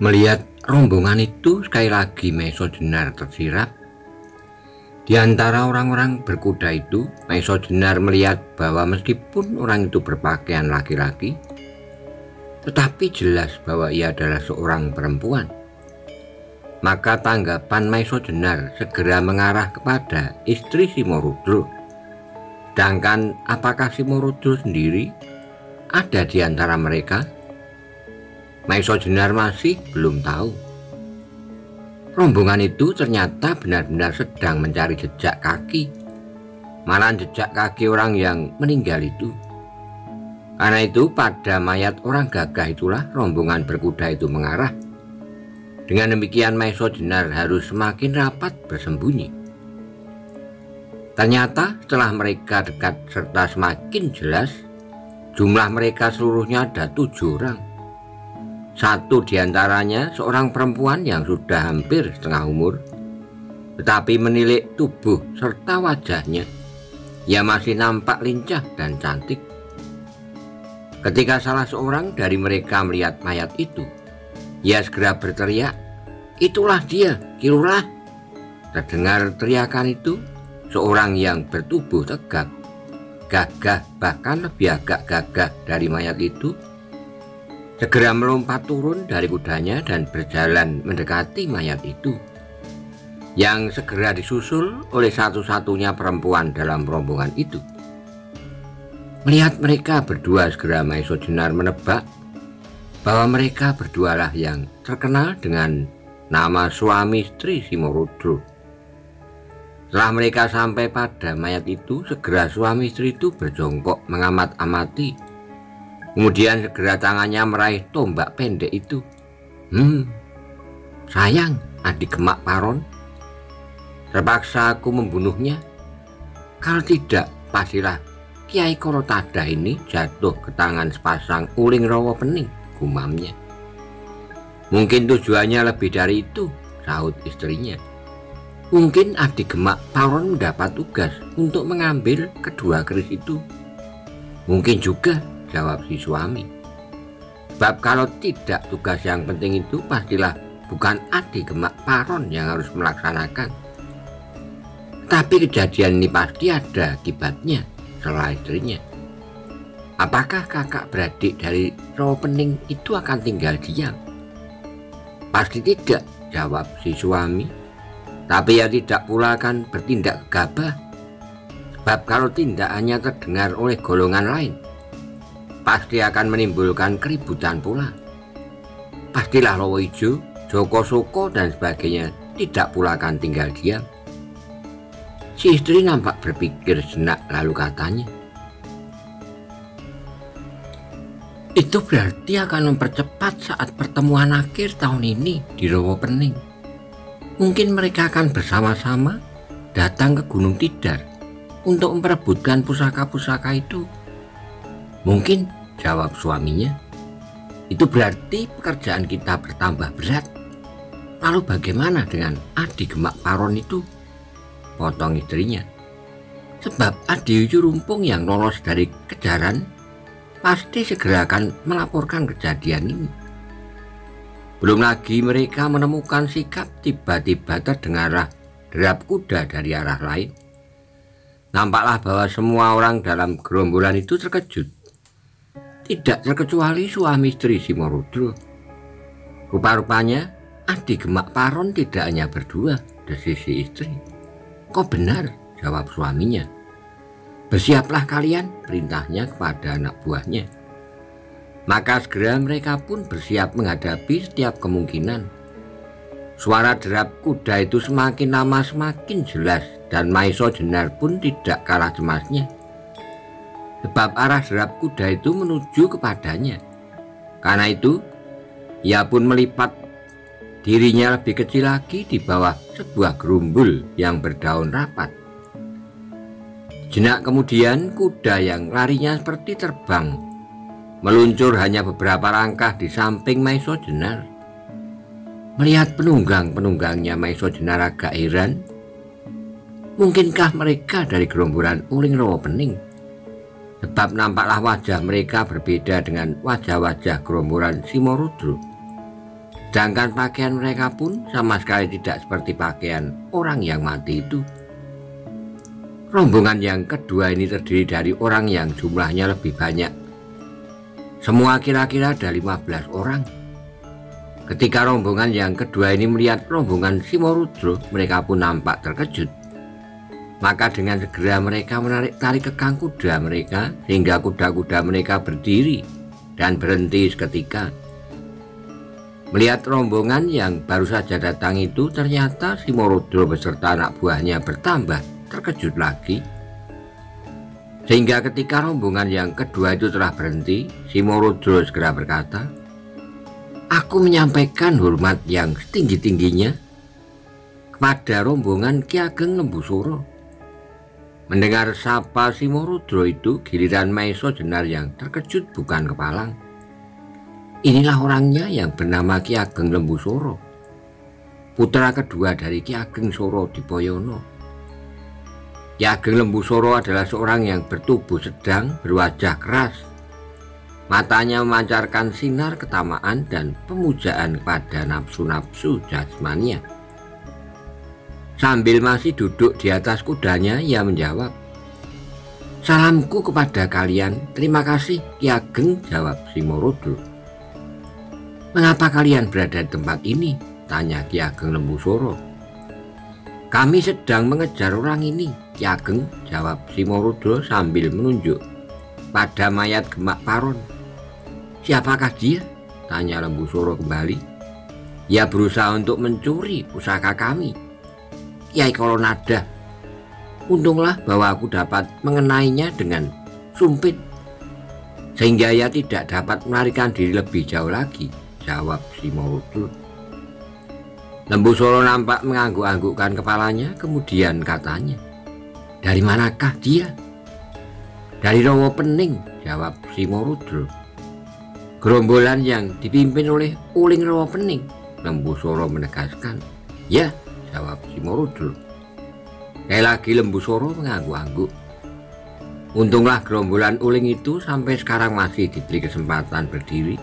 Melihat rombongan itu, sekali lagi Maeso Jenar tersirat. Di antara orang-orang berkuda itu, Maeso Jenar melihat bahwa meskipun orang itu berpakaian laki-laki, tetapi jelas bahwa ia adalah seorang perempuan. Maka tanggapan Maeso Jenar segera mengarah kepada istri Simorudro. Sedangkan apakah Simorudro sendiri ada di antara mereka? Maeso Jenar masih belum tahu. Rombongan itu ternyata benar-benar sedang mencari jejak kaki, malahan jejak kaki orang yang meninggal itu. Karena itu pada mayat orang gagah itulah rombongan berkuda itu mengarah. Dengan demikian Maeso Jenar harus semakin rapat bersembunyi. Ternyata setelah mereka dekat serta semakin jelas, jumlah mereka seluruhnya ada 7 orang. Satu diantaranya seorang perempuan yang sudah hampir setengah umur, tetapi menilik tubuh serta wajahnya, ia masih nampak lincah dan cantik. Ketika salah seorang dari mereka melihat mayat itu, ia segera berteriak, "Itulah dia, Ki Lurah!" Terdengar teriakan itu, seorang yang bertubuh tegap, gagah, bahkan lebih agak gagah dari mayat itu, segera melompat turun dari kudanya dan berjalan mendekati mayat itu, yang segera disusul oleh satu-satunya perempuan dalam rombongan itu. Melihat mereka berdua, segera Maeso Jenar menebak bahwa mereka berdualah yang terkenal dengan nama suami istri Simorudro. Setelah mereka sampai pada mayat itu, segera suami istri itu berjongkok mengamat-amati. Kemudian segera tangannya meraih tombak pendek itu. Sayang, adik Gemak Paron. Terpaksa aku membunuhnya. Kalau tidak, pastilah Kiai Korotada ini jatuh ke tangan sepasang uling rawa pening, gumamnya. Mungkin tujuannya lebih dari itu, sahut istrinya. Mungkin adik Gemak Paron mendapat tugas untuk mengambil kedua keris itu. Mungkin juga, jawab si suami. Sebab kalau tidak, tugas yang penting itu pastilah bukan adik Gemak Paron yang harus melaksanakan. Tapi kejadian ini pasti ada akibatnya, setelah istrinya. Apakah kakak beradik dari Rawa Pening itu akan tinggal diam? Pasti tidak, jawab si suami. Tapi ia tidak pula akan bertindak gegabah. Sebab kalau tindakannya terdengar oleh golongan lain, pasti akan menimbulkan keributan pula. Pastilah Lowo Ijo, Joko Soko dan sebagainya tidak pula akan tinggal diam. Si istri nampak berpikir sejenak lalu katanya, itu berarti akan mempercepat saat pertemuan akhir tahun ini di Rawa Pening. Mungkin mereka akan bersama-sama datang ke Gunung Tidar untuk memperebutkan pusaka-pusaka itu. Mungkin, jawab suaminya. Itu berarti pekerjaan kita bertambah berat. Lalu bagaimana dengan adik Gemak Paron itu? Potong istrinya. Sebab adik Rumpung yang lolos dari kejaran pasti segera akan melaporkan kejadian ini. Belum lagi mereka menemukan sikap, tiba-tiba terdengarlah derap kuda dari arah lain. Nampaklah bahwa semua orang dalam gerombolan itu terkejut. Tidak terkecuali suami istri Simorudro. Rupa-rupanya adik Gemak Paron tidak hanya berdua, desis si istri. Kok benar, jawab suaminya. Bersiaplah kalian, perintahnya kepada anak buahnya. Maka segera mereka pun bersiap menghadapi setiap kemungkinan. Suara derap kuda itu semakin lama semakin jelas, dan Maeso Jenar pun tidak kalah cemasnya. Sebab arah derap kuda itu menuju kepadanya. Karena itu, ia pun melipat dirinya lebih kecil lagi di bawah sebuah gerumbul yang berdaun rapat. Jenak kemudian, kuda yang larinya seperti terbang meluncur hanya beberapa langkah di samping Maeso Jenar. Melihat penunggang-penunggangnya, Maeso Jenar agak heran. Mungkinkah mereka dari gerombolan uling Rawa Pening? Sebab nampaklah wajah mereka berbeda dengan wajah-wajah gerombolan Simorudro. Sedangkan pakaian mereka pun sama sekali tidak seperti pakaian orang yang mati itu. Rombongan yang kedua ini terdiri dari orang yang jumlahnya lebih banyak. Semua kira-kira ada 15 orang. Ketika rombongan yang kedua ini melihat rombongan Simorudro, mereka pun nampak terkejut. Maka dengan segera mereka menarik tali kekang kuda mereka sehingga kuda-kuda mereka berdiri dan berhenti seketika. Melihat rombongan yang baru saja datang itu, ternyata Simorudro beserta anak buahnya bertambah terkejut lagi. Sehingga ketika rombongan yang kedua itu telah berhenti, Simorudro segera berkata, "Aku menyampaikan hormat yang setinggi-tingginya kepada rombongan Ki Ageng Lembusura." Mendengar sapa Simorudro itu, giliran Maesa Jenar yang terkejut bukan kepalang. Inilah orangnya yang bernama Ki Ageng Lembusura, putra kedua dari Ki Ageng Soro Dipoyono. Ki Ageng Lembusura adalah seorang yang bertubuh sedang, berwajah keras. Matanya memancarkan sinar ketamaan dan pemujaan kepada nafsu-nafsu jasmania. Sambil masih duduk di atas kudanya, ia menjawab, "Salamku kepada kalian." "Terima kasih Ki Ageng," jawab Simorudro. "Mengapa kalian berada di tempat ini?" tanya Ki Ageng Lembusura. "Kami sedang mengejar orang ini, Ki Ageng," jawab Simorudro sambil menunjuk pada mayat Gemak Paron. "Siapakah dia?" tanya Lembusura kembali. "Ia berusaha untuk mencuri pusaka kami, Kiai Kolonada. Untunglah bahwa aku dapat mengenainya dengan sumpit, sehingga ia tidak dapat melarikan diri lebih jauh lagi," jawab Simorudro. Lembusura nampak mengangguk-anggukkan kepalanya, kemudian katanya, "Dari manakah dia?" "Dari Rawa Pening," jawab Simorudro. "Gerombolan yang dipimpin oleh Uling Rawa Pening," Lembusura menegaskan. "Ya," jawab Simorudro. Sekali lagi Lembusura mengangguk-angguk. Untunglah gerombolan Uling itu sampai sekarang masih diberi kesempatan berdiri.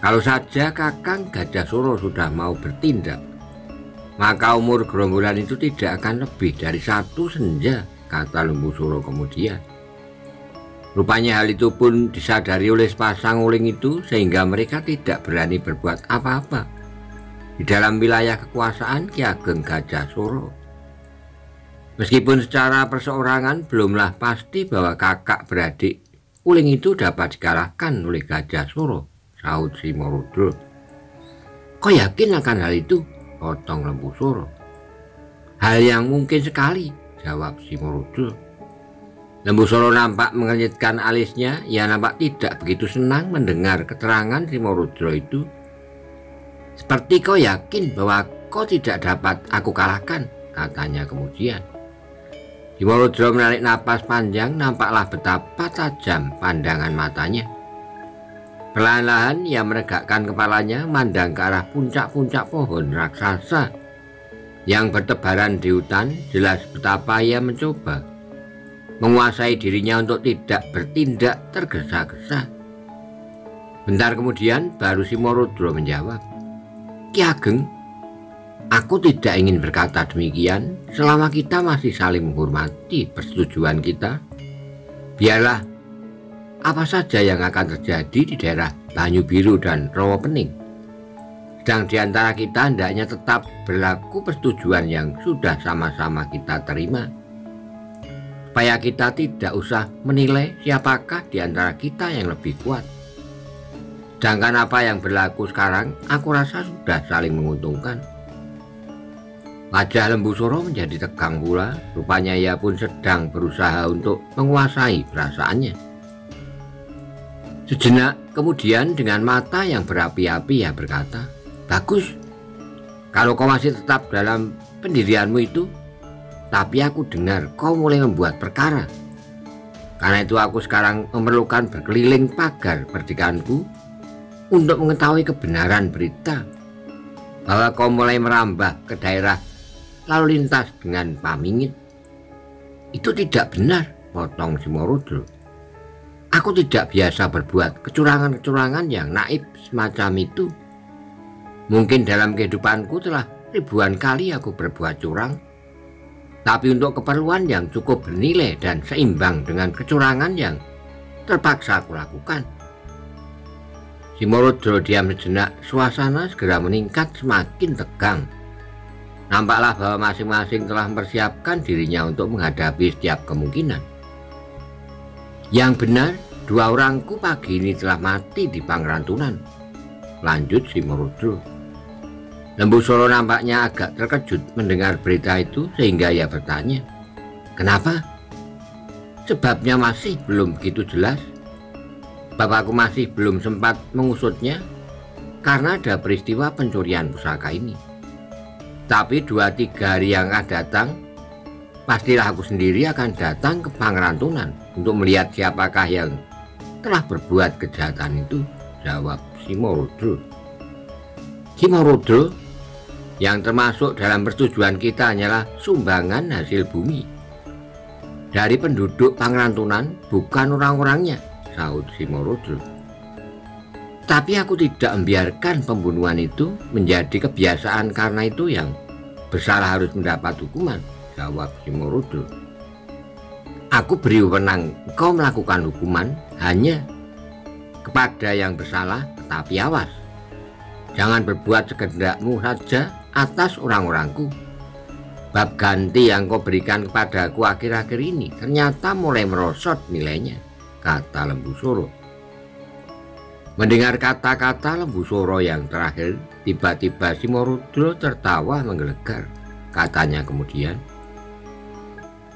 Kalau saja Kakang Gajah Soro sudah mau bertindak, maka umur gerombolan itu tidak akan lebih dari 1 senja, kata Lembusura kemudian. Rupanya hal itu pun disadari oleh sepasang Uling itu, sehingga mereka tidak berani berbuat apa-apa di dalam wilayah kekuasaan Ki Ageng Gajah Soro. Meskipun secara perseorangan belumlah pasti bahwa kakak beradik Uling itu dapat dikalahkan oleh Gajah Soro, sahut Simorudro. "Kau yakin akan hal itu?" potong Lembusura. "Hal yang mungkin sekali," jawab Simorudro. Lembusura nampak mengernyitkan alisnya. Ia nampak tidak begitu senang mendengar keterangan Simorudro itu. "Seperti kau yakin bahwa kau tidak dapat aku kalahkan," katanya kemudian. Simorudro menarik napas panjang, nampaklah betapa tajam pandangan matanya. Perlahan-lahan ia menegakkan kepalanya, mandang ke arah puncak-puncak pohon raksasa yang bertebaran di hutan. Jelas betapa ia mencoba menguasai dirinya untuk tidak bertindak tergesa-gesa. Bentar kemudian baru Simorudro menjawab, "Ki Ageng, aku tidak ingin berkata demikian selama kita masih saling menghormati persetujuan kita. Biarlah apa saja yang akan terjadi di daerah Banyu Biru dan Rawa Pening. Sedang di antara kita hendaknya tetap berlaku persetujuan yang sudah sama-sama kita terima, supaya kita tidak usah menilai siapakah di antara kita yang lebih kuat. Sedangkan apa yang berlaku sekarang, aku rasa sudah saling menguntungkan." Wajah Lembusura menjadi tegang pula. Rupanya ia pun sedang berusaha untuk menguasai perasaannya. Sejenak kemudian dengan mata yang berapi-api ia berkata, "Bagus, kalau kau masih tetap dalam pendirianmu itu. Tapi aku dengar kau mulai membuat perkara. Karena itu aku sekarang memerlukan berkeliling pagar perdikaanku untuk mengetahui kebenaran berita bahwa kau mulai merambah ke daerah lalu lintas dengan pamingit." "Itu tidak benar," potong Simorudro. "Aku tidak biasa berbuat kecurangan-kecurangan yang naib semacam itu. Mungkin dalam kehidupanku telah ribuan kali aku berbuat curang, tapi untuk keperluan yang cukup bernilai dan seimbang dengan kecurangan yang terpaksa aku lakukan. Simorodro diam sejenak, suasana segera meningkat semakin tegang. Nampaklah bahwa masing-masing telah mempersiapkan dirinya untuk menghadapi setiap kemungkinan. Yang benar, 2 orangku pagi ini telah mati di Pangrantunan, lanjut Simorodro. Lembu Soro nampaknya agak terkejut mendengar berita itu sehingga ia bertanya, "Kenapa? Sebabnya masih belum begitu jelas. Bapakku masih belum sempat mengusutnya karena ada peristiwa pencurian pusaka ini. Tapi 2-3 hari yang akan datang, pastilah aku sendiri akan datang ke Pangrantunan untuk melihat siapakah yang telah berbuat kejahatan itu," jawab Simorodro. Simorodro, yang termasuk dalam persetujuan kita hanyalah sumbangan hasil bumi dari penduduk Pangrantunan, bukan orang-orangnya, sahut Simorodro. Tapi aku tidak membiarkan pembunuhan itu menjadi kebiasaan, karena itu yang bersalah harus mendapat hukuman, jawab Simorodro. Aku beri wewenang kau melakukan hukuman hanya kepada yang bersalah, tetapi awas, jangan berbuat sekehendakmu saja atas orang-orangku. Bab ganti yang kau berikan kepadaku akhir-akhir ini ternyata mulai merosot nilainya, kata Lembu Soro. Mendengar kata-kata Lembu Soro yang terakhir, tiba-tiba Simorodro tertawa menggelegar. Katanya kemudian,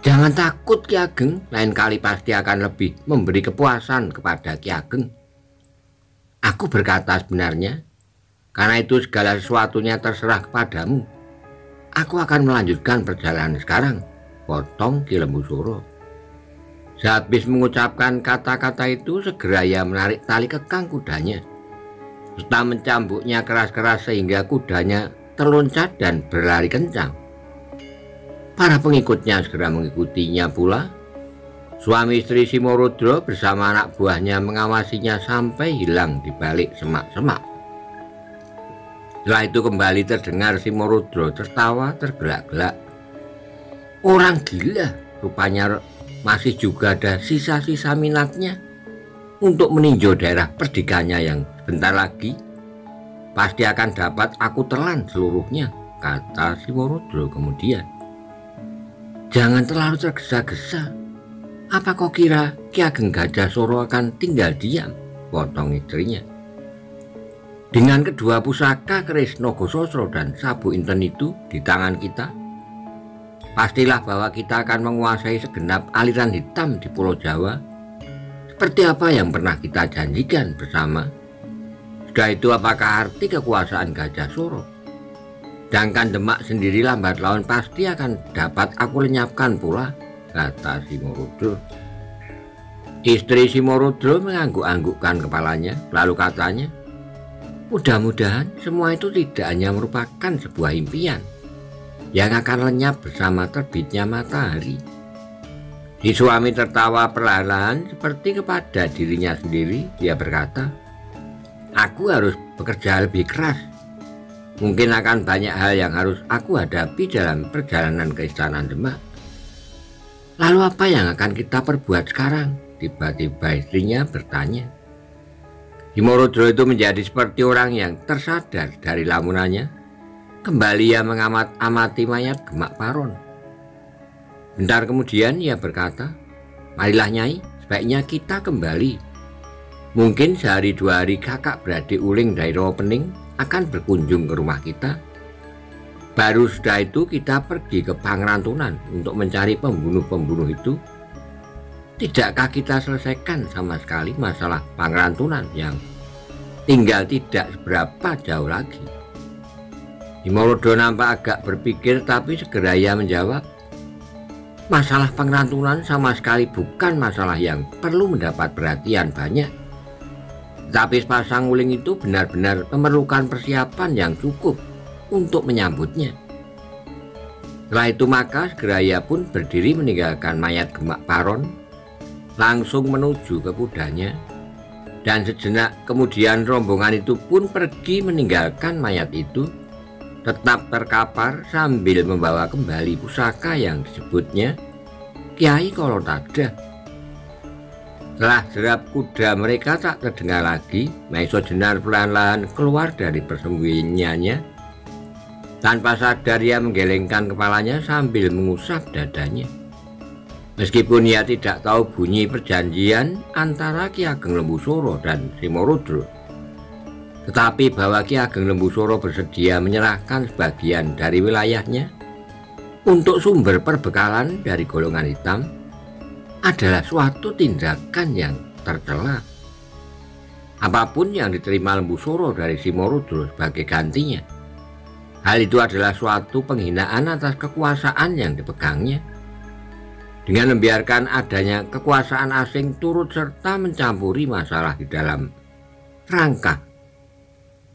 "Jangan takut Ki Ageng, lain kali pasti akan lebih memberi kepuasan kepada Ki Ageng." Aku berkata sebenarnya, karena itu segala sesuatunya terserah kepadamu. Aku akan melanjutkan perjalanan sekarang, potong Ki Lembu Soro. Sehabis mengucapkan kata-kata itu, segera ia menarik tali kekang kudanya, serta mencambuknya keras-keras sehingga kudanya terloncat dan berlari kencang. Para pengikutnya segera mengikutinya pula. Suami istri Simorodro bersama anak buahnya mengawasinya sampai hilang di balik semak-semak. Setelah itu kembali terdengar Simorodro tertawa tergelak-gelak. Orang gila, rupanya masih juga ada sisa-sisa minatnya untuk meninjau daerah perdikannya yang sebentar lagi pasti akan dapat aku telan seluruhnya, kata Simorodro kemudian. Jangan terlalu tergesa-gesa. Apa kau kira Ki Ageng Gajah Soro akan tinggal diam? Potong istrinya. Dengan kedua pusaka keris Nogososro dan Sabu Inten itu di tangan kita, pastilah bahwa kita akan menguasai segenap aliran hitam di Pulau Jawa, seperti apa yang pernah kita janjikan bersama. Sudah itu apakah arti kekuasaan Gajah Soro? Sedangkan Demak sendiri lambat laun pasti akan dapat aku lenyapkan pula, kata Simorodro. Istri Simorodro mengangguk-anggukkan kepalanya, lalu katanya, mudah-mudahan semua itu tidak hanya merupakan sebuah impian yang akan lenyap bersama terbitnya matahari. Si suami tertawa perlahan seperti kepada dirinya sendiri. Dia berkata, aku harus bekerja lebih keras. Mungkin akan banyak hal yang harus aku hadapi dalam perjalanan ke Istana Demak. Lalu apa yang akan kita perbuat sekarang? Tiba-tiba istrinya bertanya. Simorodro itu menjadi seperti orang yang tersadar dari lamunannya. Kembali ia mengamati mayat Gemak Paron. Bentar kemudian ia berkata, marilah Nyai, sebaiknya kita kembali. Mungkin sehari dua hari kakak beradik Uling dari Rawapening akan berkunjung ke rumah kita. Baru sudah itu kita pergi ke Pangrantunan untuk mencari pembunuh-pembunuh itu. Tidakkah kita selesaikan sama sekali masalah Pangrantunan yang tinggal tidak seberapa jauh lagi? Simorodro nampak agak berpikir, tapi segera ia menjawab, masalah Pangrantunan sama sekali bukan masalah yang perlu mendapat perhatian banyak. Tapi sepasang Uling itu benar-benar memerlukan persiapan yang cukup untuk menyambutnya. Setelah itu maka segera ia pun berdiri meninggalkan mayat Gemak Paron, langsung menuju ke kudanya. Dan sejenak kemudian rombongan itu pun pergi meninggalkan mayat itu, tetap terkapar sambil membawa kembali pusaka yang disebutnya Kiai Kolotada. Setelah derap kuda mereka tak terdengar lagi, Maiso Jenar perlahan-lahan keluar dari persembunyiannya. Tanpa sadar ia menggelengkan kepalanya sambil mengusap dadanya. Meskipun ia tidak tahu bunyi perjanjian antara Ki Ageng Lembusuro dan Simorudro, tetapi bahwa Ki Ageng Lembusuro bersedia menyerahkan sebagian dari wilayahnya untuk sumber perbekalan dari golongan hitam adalah suatu tindakan yang tercela. Apapun yang diterima Lembusuro dari Simorudro sebagai gantinya, hal itu adalah suatu penghinaan atas kekuasaan yang dipegangnya. Dengan membiarkan adanya kekuasaan asing turut serta mencampuri masalah di dalam rangka.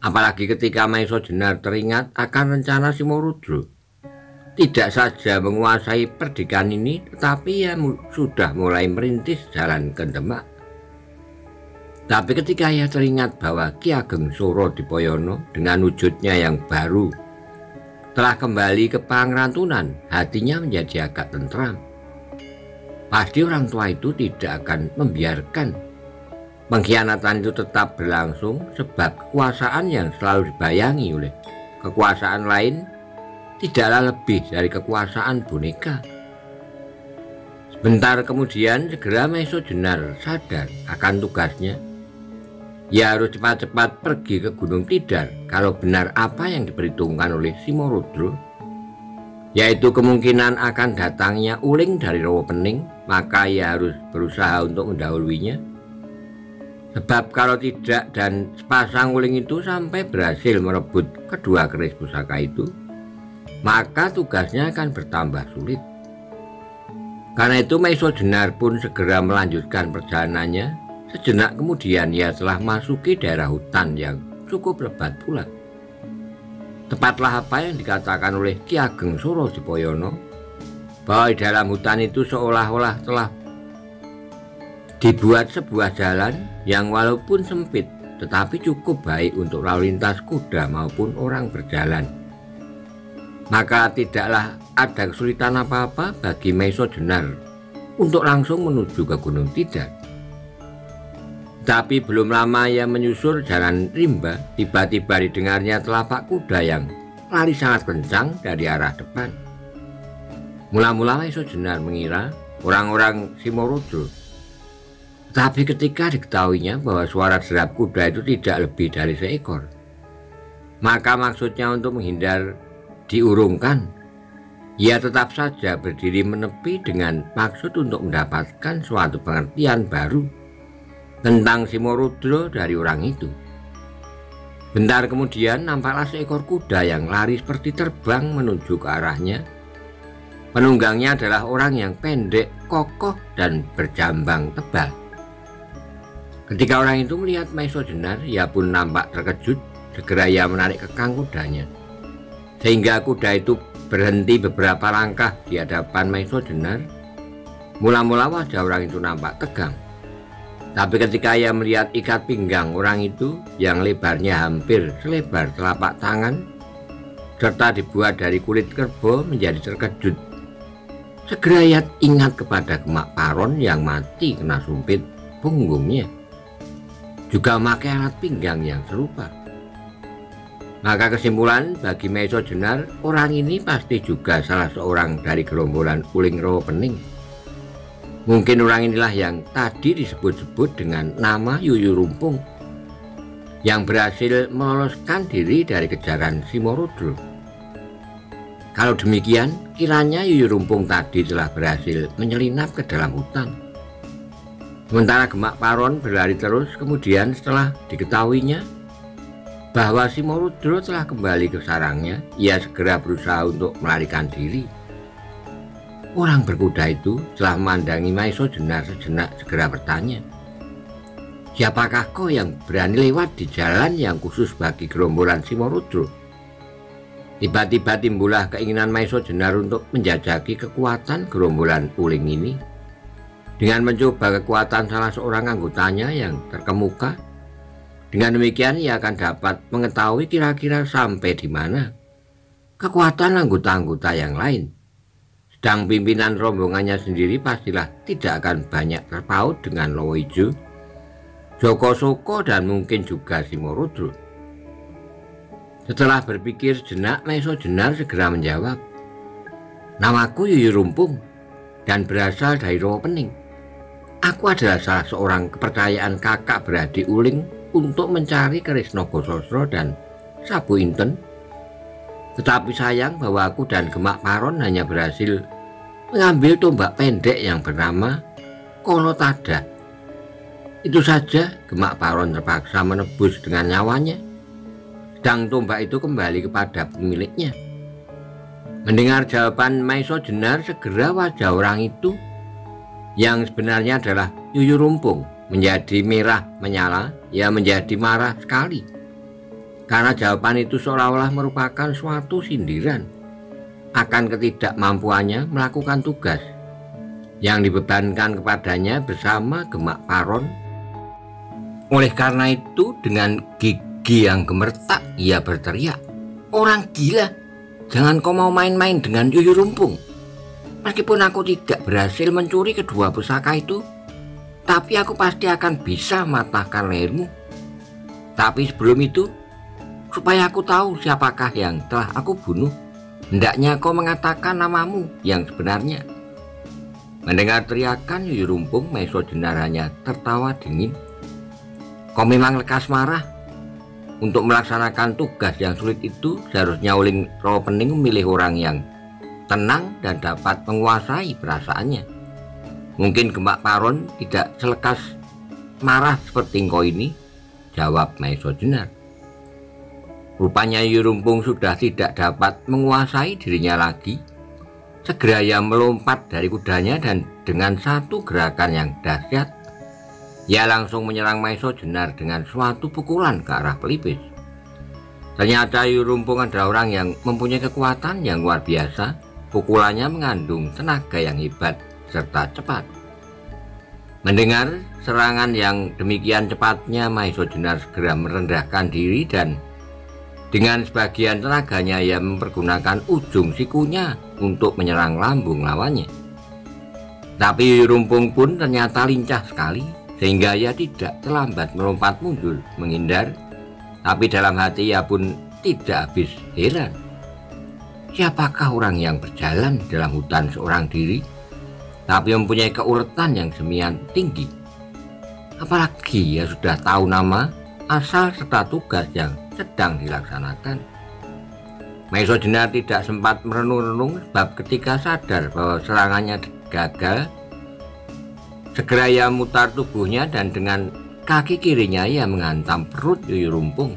Apalagi ketika Maiso Jenar teringat akan rencana Simorudro tidak saja menguasai perdikan ini, tetapi ia sudah mulai merintis jalan ke Demak. Tapi ketika ia teringat bahwa Ki Ageng Suro Dipoyono dengan wujudnya yang baru telah kembali ke Pangrantunan, hatinya menjadi agak tentram. Pasti orang tua itu tidak akan membiarkan pengkhianatan itu tetap berlangsung, sebab kekuasaan yang selalu dibayangi oleh kekuasaan lain tidaklah lebih dari kekuasaan boneka. Sebentar kemudian segera Maiso Jenar sadar akan tugasnya. Ia harus cepat-cepat pergi ke Gunung Tidar kalau benar apa yang diperhitungkan oleh Simorudro, yaitu kemungkinan akan datangnya uling dari Rowo Pening, maka ia harus berusaha untuk mendahuluinya. Sebab kalau tidak dan sepasang uling itu sampai berhasil merebut kedua keris pusaka itu, maka tugasnya akan bertambah sulit. Karena itu Maiso Jenar pun segera melanjutkan perjalanannya. Sejenak kemudian ia telah masuki daerah hutan yang cukup lebat pula. Tepatlah apa yang dikatakan oleh Ki Ageng Suro Dipoyono, bahwa di dalam hutan itu seolah-olah telah dibuat sebuah jalan yang walaupun sempit tetapi cukup baik untuk lalu lintas kuda maupun orang berjalan. Maka tidaklah ada kesulitan apa-apa bagi Maiso Jenar untuk langsung menuju ke Gunung Tidar. Tapi belum lama ia menyusur jalan rimba, tiba-tiba didengarnya telapak kuda yang lari sangat kencang dari arah depan. Mula-mula Maiso Jenar mengira orang-orang Simorudro, tapi ketika diketahuinya bahwa suara derap kuda itu tidak lebih dari seekor, maka maksudnya untuk menghindar diurungkan, ia tetap saja berdiri menepi dengan maksud untuk mendapatkan suatu pengertian baru tentang Simorudro dari orang itu. Bentar kemudian nampaklah seekor kuda yang lari seperti terbang menuju ke arahnya. Penunggangnya adalah orang yang pendek, kokoh, dan berjambang tebal. Ketika orang itu melihat Maiso Jenar, ia pun nampak terkejut. Segera ia menarik kekang kudanya, sehingga kuda itu berhenti beberapa langkah di hadapan Maiso Jenar. Mula-mula wajah orang itu nampak tegang. Tapi ketika ia melihat ikat pinggang orang itu yang lebarnya hampir selebar telapak tangan, serta dibuat dari kulit kerbau, menjadi terkejut. Segera ia ingat kepada Gemak Paron yang mati kena sumpit punggungnya, juga memakai alat pinggang yang serupa. Maka kesimpulan bagi Maiso Jenar, orang ini pasti juga salah seorang dari gerombolan uling Rowo Pening. Mungkin orang inilah yang tadi disebut-sebut dengan nama Yuyu Rumpung, yang berhasil meloloskan diri dari kejaran Simorudro. Kalau demikian, kiranya Yuyu Rumpung tadi telah berhasil menyelinap ke dalam hutan. Sementara Gemak Paron berlari terus. Kemudian setelah diketahuinya bahwa Simorudro telah kembali ke sarangnya, ia segera berusaha untuk melarikan diri. Orang berkuda itu setelah memandangi Maiso Jenar sejenak segera bertanya, "Siapakah kau yang berani lewat di jalan yang khusus bagi gerombolan Simorudro?" Tiba-tiba timbullah keinginan Maiso Jenar untuk menjajaki kekuatan gerombolan uling ini. Dengan mencoba kekuatan salah seorang anggotanya yang terkemuka, Dengan demikian ia akan dapat mengetahui kira-kira sampai di mana kekuatan anggota-anggota yang lain. Sedang pimpinan rombongannya sendiri pastilah tidak akan banyak terpaut dengan Lowo Ijo, Joko Soko, dan mungkin juga Simorudro. Setelah berpikir sejenak, Maiso Jenar segera menjawab, "Namaku Yuyurumpung dan berasal dari Rowo Pening. Aku adalah salah seorang kepercayaan kakak beradik Uling untuk mencari keris Nogososro dan Sabu Inten. Tetapi sayang bahwa aku dan Gemak Paron hanya berhasil mengambil tombak pendek yang bernama Kolotada. Itu saja Gemak Paron terpaksa menebus dengan nyawanya, sedang tombak itu kembali kepada pemiliknya." Mendengar jawaban Maiso Jenar, segera wajah orang itu yang sebenarnya adalah Yuyurumpung menjadi merah menyala. Ia menjadi marah sekali karena jawaban itu seolah-olah merupakan suatu sindiran akan ketidakmampuannya melakukan tugas yang dibebankan kepadanya bersama Gemak Paron. Oleh karena itu, dengan gigi yang gemertak ia berteriak, "Orang gila, jangan kau mau main-main dengan Yuyurumpung. Meskipun aku tidak berhasil mencuri kedua pusaka itu, tapi aku pasti akan bisa mematahkan lehermu. Tapi sebelum itu, supaya aku tahu siapakah yang telah aku bunuh, hendaknya kau mengatakan namamu yang sebenarnya." Mendengar teriakan Yuyurumpung, Maiso Jenar hanya tertawa dingin. "Kau memang lekas marah. Untuk melaksanakan tugas yang sulit itu, seharusnya Uling Rowo Pening memilih orang yang tenang dan dapat menguasai perasaannya. Mungkin Gemak Paron tidak selekas marah seperti engkau ini," jawab Maiso Jenar. Rupanya Yuyurumpung sudah tidak dapat menguasai dirinya lagi. Segera ia melompat dari kudanya dan dengan satu gerakan yang dahsyat, ia langsung menyerang Maiso Jenar dengan suatu pukulan ke arah pelipis. Ternyata Yuyurumpung adalah orang yang mempunyai kekuatan yang luar biasa. Pukulannya mengandung tenaga yang hebat serta cepat. Mendengar serangan yang demikian cepatnya, Maiso Jenar segera merendahkan diri dan dengan sebagian tenaganya ia mempergunakan ujung sikunya untuk menyerang lambung lawannya. Tapi Yuyurumpung pun ternyata lincah sekali, sehingga ia tidak terlambat melompat mundur menghindar. Tapi dalam hati ia pun tidak habis heran. Siapakah orang yang berjalan dalam hutan seorang diri, tapi mempunyai keuletan yang semian tinggi? Apalagi ia sudah tahu nama, asal serta tugas yang sedang dilaksanakan. Maiso Jenar tidak sempat merenung-renung, sebab ketika sadar bahwa serangannya gagal, segera ia mutar tubuhnya dan dengan kaki kirinya ia menghantam perut Yuyurumpung.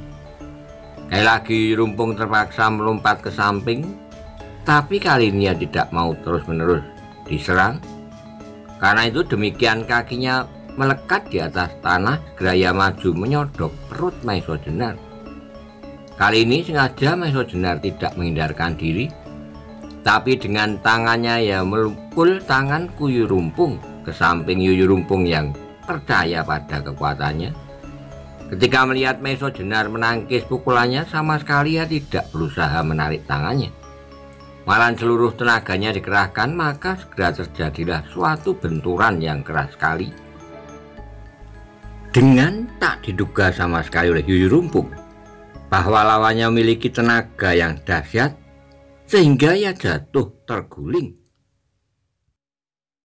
Sekali lagi Yuyurumpung terpaksa melompat ke samping, tapi kali ini ia tidak mau terus-menerus diserang. Karena itu demikian kakinya melekat di atas tanah, segera ia maju menyodok perut Maiso Jenar. Kali ini sengaja Maiso Jenar tidak menghindarkan diri, tapi dengan tangannya ia melukul tangan Yuyurumpung ke samping Yuyurumpung yang percaya pada kekuatannya. Ketika melihat Maiso Jenar menangkis pukulannya, sama sekali ia tidak berusaha menarik tangannya. Malah seluruh tenaganya dikerahkan, maka segera terjadilah suatu benturan yang keras sekali. Dengan tak diduga sama sekali oleh Yuyurumpung bahwa lawannya memiliki tenaga yang dahsyat, sehingga ia jatuh terguling.